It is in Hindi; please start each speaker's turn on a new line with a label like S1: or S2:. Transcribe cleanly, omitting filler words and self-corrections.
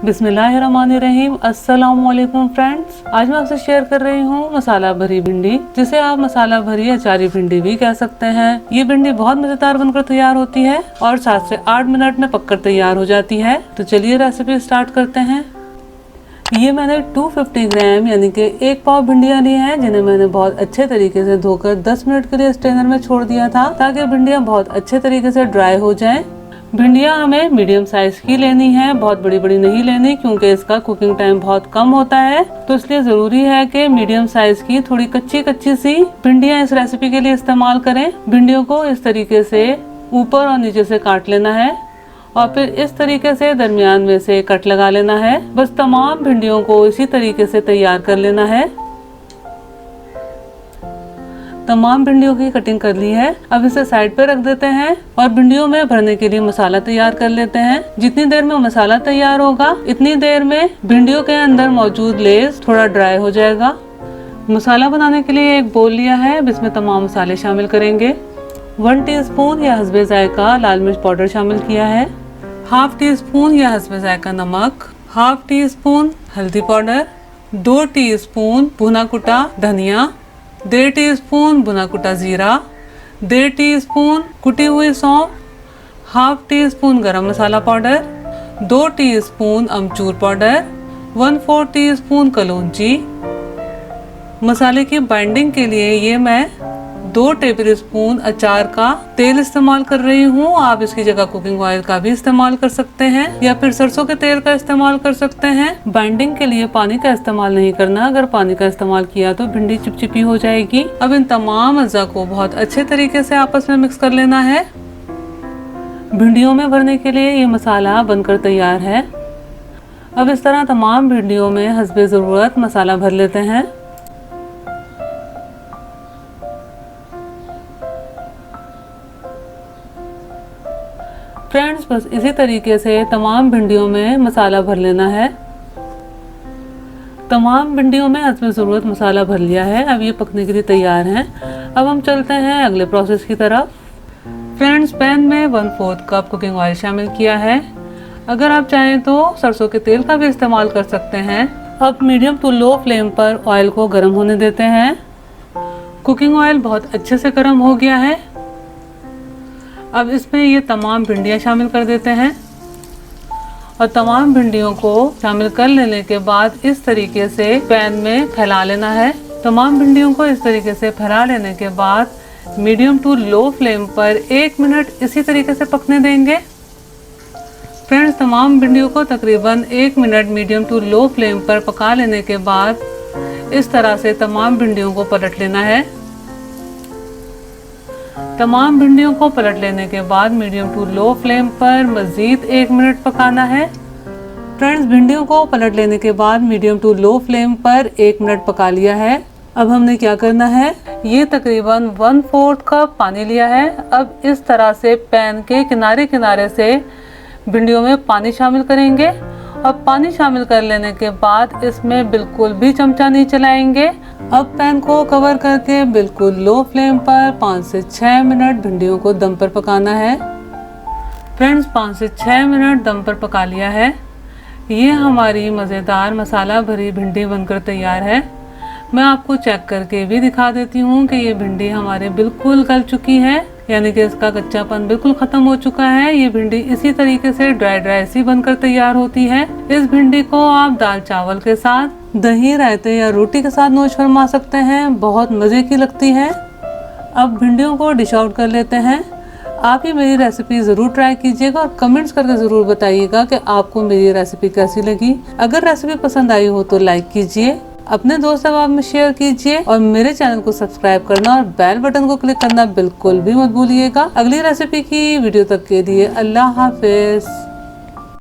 S1: बिस्मिल्लाहिर्रहमानिर्रहीम। अस्सलामुअलैकुम फ्रेंड्स, आज मैं आपसे शेयर कर रही हूँ मसाला भरी भिंडी, जिसे आप मसाला भरी अचारी भिंडी भी कह सकते हैं। ये भिंडी बहुत मजेदार बनकर तैयार होती है और 7 से 8 मिनट में पककर तैयार हो जाती है। तो चलिए रेसिपी स्टार्ट करते हैं। ये मैंने 250 ग्राम यानी कि 1 पाव भिंडियाँ ली हैं, जिन्हें मैंने बहुत अच्छे तरीके से धोकर 10 मिनट के लिए स्ट्रेनर में छोड़ दिया था, ताकि भिंडियाँ बहुत अच्छे तरीके से ड्राई हो जाएं। भिंडियाँ हमें मीडियम साइज की लेनी है, बहुत बड़ी बड़ी नहीं लेनी, क्योंकि इसका कुकिंग टाइम बहुत कम होता है। तो इसलिए जरूरी है कि मीडियम साइज की थोड़ी कच्ची कच्ची सी भिंडियाँ इस रेसिपी के लिए इस्तेमाल करें। भिंडियों को इस तरीके से ऊपर और नीचे से काट लेना है और फिर इस तरीके से दरमियान में से कट लगा लेना है। बस तमाम भिंडियों को इसी तरीके से तैयार कर लेना है। तमाम भिंडियों की कटिंग कर ली है। अब इसे साइड पे रख देते हैं और भिंडियों में भरने के लिए मसाला तैयार कर लेते हैं। जितनी देर में मसाला तैयार होगा, इतनी देर में भिंडियों के अंदर मौजूद लेस थोड़ा ड्राई हो जाएगा। मसाला बनाने के लिए एक बोल लिया है, जिसमें तमाम मसाले शामिल करेंगे। 1 टीस्पून या हस्बे जायका लाल मिर्च पाउडर शामिल किया है, 1/2 टीस्पून या हस्बे जायका नमक, 1/2 टीस्पून हल्दी पाउडर, 2 टीस्पून भुना कुटा धनिया, 1.5 टीस्पून भुना कुटा जीरा, 1.5 टीस्पून कुटी हुई सौंफ, 1/2 टीस्पून गरम मसाला पाउडर, 2 टीस्पून अमचूर पाउडर, 1/4 टीस्पून कलौंजी। मसाले की बाइंडिंग के लिए ये मैं 2 टेबल स्पून अचार का तेल इस्तेमाल कर रही हूँ। आप इसकी जगह कुकिंग ऑयल का भी इस्तेमाल कर सकते हैं या फिर सरसों के तेल का इस्तेमाल कर सकते हैं। बाइंडिंग के लिए पानी का इस्तेमाल नहीं करना, अगर पानी का इस्तेमाल किया तो भिंडी चिपचिपी हो जाएगी। अब इन तमाम अज्जा को बहुत अच्छे तरीके से आपस में मिक्स कर लेना है। भिंडियों में भरने के लिए ये मसाला बनकर तैयार है। अब इस तरह तमाम भिंडियों में हस्बे ज़रूरत मसाला भर लेते हैं। फ्रेंड्स, बस इसी तरीके से तमाम भिंडियों में मसाला भर लेना है। तमाम भिंडियों में हस्बे ज़रूरत मसाला भर लिया है। अब ये पकने के लिए तैयार हैं। अब हम चलते हैं अगले प्रोसेस की तरफ। फ्रेंड्स, पैन में 1/4 कप कुकिंग ऑयल शामिल किया है। अगर आप चाहें तो सरसों के तेल का भी इस्तेमाल कर सकते हैं। अब मीडियम टू लो फ्लेम पर ऑयल को गर्म होने देते हैं। कुकिंग ऑयल बहुत अच्छे से गर्म हो गया है। अब इसमें ये तमाम भिंडियाँ शामिल कर देते हैं और तमाम भिंडियों को शामिल कर लेने के बाद इस तरीके से पैन में फैला लेना है। तमाम भिंडियों को इस तरीके से फैला लेने के बाद मीडियम टू लो फ्लेम पर 1 मिनट इसी तरीके से पकने देंगे। फ्रेंड्स, तमाम भिंडियों को तकरीबन 1 minute medium to low flame पर पका लेने के बाद इस तरह से तमाम भिंडियों को पलट लेना है। तमाम भिंडियों को पलट लेने के बाद मीडियम टू लो फ्लेम पर मज़ीद 1 मिनट पकाना है। फ्रेंड्स, भिंडियों को पलट लेने के बाद मीडियम टू लो फ्लेम पर 1 मिनट पका लिया है। अब हमने क्या करना है, ये तकरीबन 1/4 कप पानी लिया है। अब इस तरह से पैन के किनारे किनारे से भिंडियों में पानी शामिल करेंगे और पानी शामिल कर लेने के बाद इसमें बिल्कुल भी चमचा नहीं चलाएंगे। अब पैन को कवर करके बिल्कुल लो फ्लेम पर 5 से 6 मिनट भिंडियों को दम पर पकाना है। फ्रेंड्स, 5 से 6 मिनट दम पर पका लिया है। ये हमारी मज़ेदार मसाला भरी भिंडी बनकर तैयार है। मैं आपको चेक करके भी दिखा देती हूँ कि ये भिंडी हमारे बिल्कुल गल चुकी है, यानी कि इसका कच्चापन बिल्कुल खत्म हो चुका है। ये भिंडी इसी तरीके से ड्राई ड्राई सी बनकर तैयार होती है। इस भिंडी को आप दाल चावल के साथ, दही, रायते या रोटी के साथ नोश फरमा सकते हैं, बहुत मज़े की लगती है। अब भिंडियों को डिश आउट कर लेते हैं। आप ये मेरी रेसिपी ज़रूर ट्राई कीजिएगा और कमेंट्स करके ज़रूर बताइएगा कि आपको मेरी रेसिपी कैसी लगी। अगर रेसिपी पसंद आई हो तो लाइक कीजिए, अपने दोस्त अहबाब में शेयर कीजिए और मेरे चैनल को सब्सक्राइब करना और बेल बटन को क्लिक करना बिल्कुल भी मत भूलिएगा। अगली रेसिपी की वीडियो तक के लिए अल्लाह हाफिज।